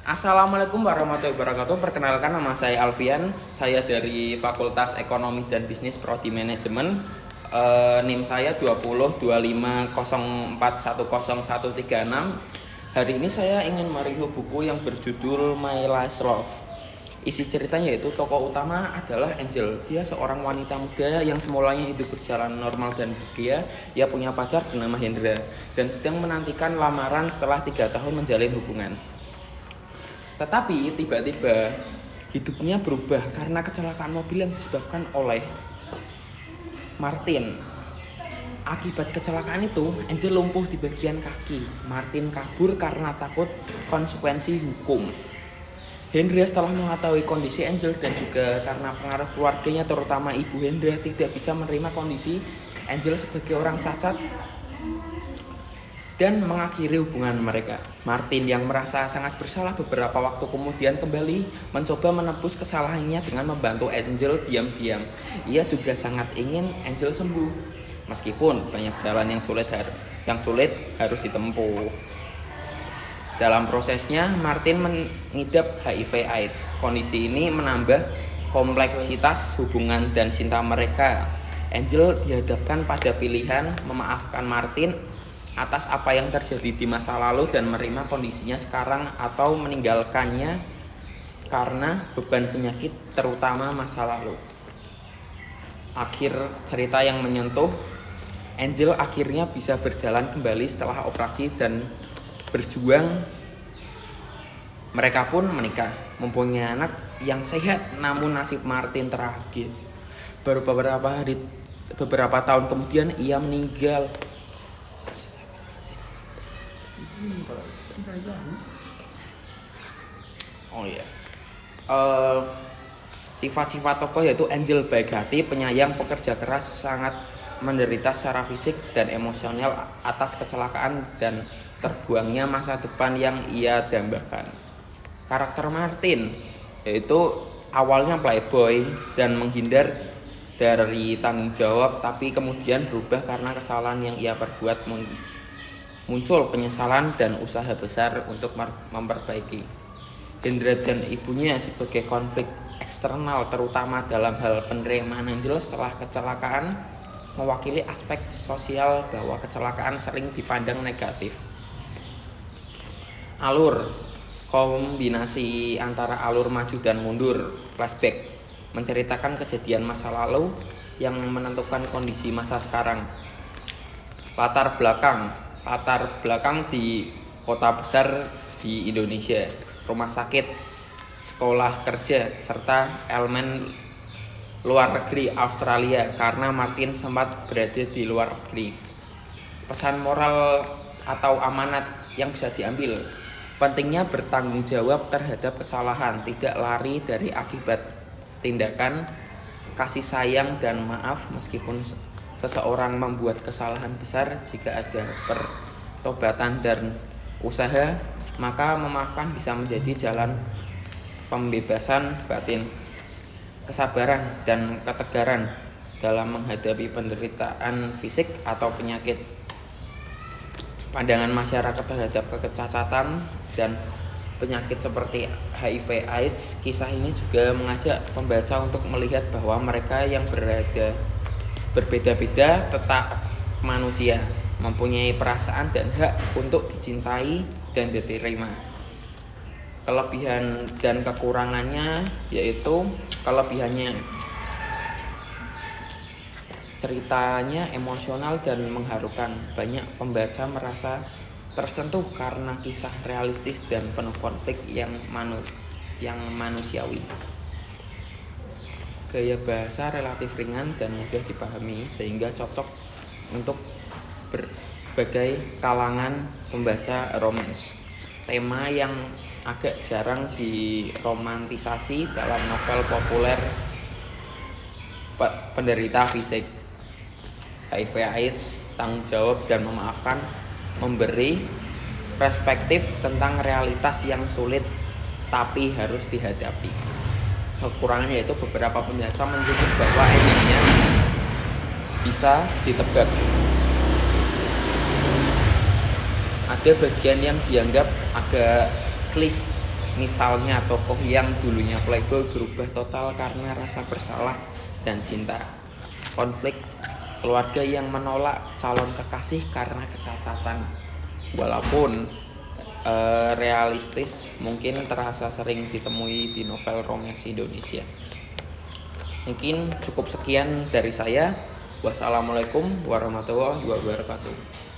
Assalamualaikum warahmatullahi wabarakatuh. Perkenalkan, nama saya Alfian. Saya dari Fakultas Ekonomi dan Bisnis Prodi Manajemen. NIM saya 202504101136. Hari ini saya ingin mereview buku yang berjudul My Last Love. Isi ceritanya yaitu tokoh utama adalah Angel. Dia seorang wanita muda yang semulanya hidup berjalan normal dan bahagia. Ia punya pacar bernama Hendra dan sedang menantikan lamaran setelah 3 tahun menjalin hubungan. Tetapi tiba-tiba hidupnya berubah karena kecelakaan mobil yang disebabkan oleh Martin. Akibat kecelakaan itu, Angel lumpuh di bagian kaki. Martin kabur karena takut konsekuensi hukum. Hendra setelah mengetahui kondisi Angel dan juga karena pengaruh keluarganya, terutama ibu Hendra, tidak bisa menerima kondisi Angel sebagai orang cacat dan mengakhiri hubungan mereka. Martin yang merasa sangat bersalah beberapa waktu kemudian kembali mencoba menebus kesalahannya dengan membantu Angel diam-diam. Ia juga sangat ingin Angel sembuh, meskipun banyak jalan yang sulit harus ditempuh. Dalam prosesnya, Martin mengidap HIV/AIDS. Kondisi ini menambah kompleksitas hubungan dan cinta mereka. Angel dihadapkan pada pilihan memaafkan Martin atas apa yang terjadi di masa lalu dan menerima kondisinya sekarang, atau meninggalkannya karena beban penyakit, terutama masa lalu. Akhir cerita yang menyentuh, Angel akhirnya bisa berjalan kembali setelah operasi dan berjuang. Mereka pun menikah, mempunyai anak yang sehat. Namun nasib Martin tragis. Baru beberapa tahun kemudian ia meninggal. Oh iya. Sifat-sifat tokoh yaitu Angel baik hati, penyayang, pekerja keras, sangat menderita secara fisik dan emosional atas kecelakaan dan terbuangnya masa depan yang ia dambakan. Karakter Martin yaitu awalnya playboy dan menghindar dari tanggung jawab, tapi kemudian berubah karena kesalahan yang ia perbuat. Muncul penyesalan dan usaha besar untuk memperbaiki. Hendra dan ibunya sebagai konflik eksternal, terutama dalam hal penerimaan Angel setelah kecelakaan, mewakili aspek sosial bahwa kecelakaan sering dipandang negatif. Alur kombinasi antara alur maju dan mundur, flashback, menceritakan kejadian masa lalu yang menentukan kondisi masa sekarang. Latar belakang di kota besar di Indonesia, rumah sakit, sekolah, kerja, serta elemen luar negeri Australia karena Martin sempat berada di luar negeri. Pesan moral atau amanat yang bisa diambil: pentingnya bertanggung jawab terhadap kesalahan, tidak lari dari akibat tindakan, kasih sayang dan maaf meskipun seseorang membuat kesalahan besar. Jika ada pertobatan dan usaha, maka memaafkan bisa menjadi jalan pembebasan batin. Kesabaran dan ketegaran dalam menghadapi penderitaan fisik atau penyakit. Pandangan masyarakat terhadap kecacatan dan penyakit seperti HIV/AIDS. Kisah ini juga mengajak pembaca untuk melihat bahwa mereka yang berbeda-beda tetap manusia, mempunyai perasaan dan hak untuk dicintai dan diterima. Kelebihan dan kekurangannya yaitu: kelebihannya, ceritanya emosional dan mengharukan. Banyak pembaca merasa tersentuh karena kisah realistis dan penuh konflik yang manusiawi. Gaya bahasa relatif ringan dan mudah dipahami sehingga cocok untuk berbagai kalangan pembaca romans. Tema yang agak jarang diromantisasi dalam novel populer penderita fisik HIV/AIDS, tanggung jawab dan memaafkan, memberi perspektif tentang realitas yang sulit tapi harus dihadapi. Kekurangannya yaitu beberapa pembaca menyebut bahwa endingnya bisa ditebak. Ada bagian yang dianggap agak Misalnya tokoh yang dulunya playboy berubah total karena rasa bersalah dan cinta. Konflik keluarga yang menolak calon kekasih karena kecacatan. Walaupun realistis, mungkin terasa sering ditemui di novel romance Indonesia. Mungkin cukup sekian dari saya. Wassalamualaikum warahmatullahi wabarakatuh.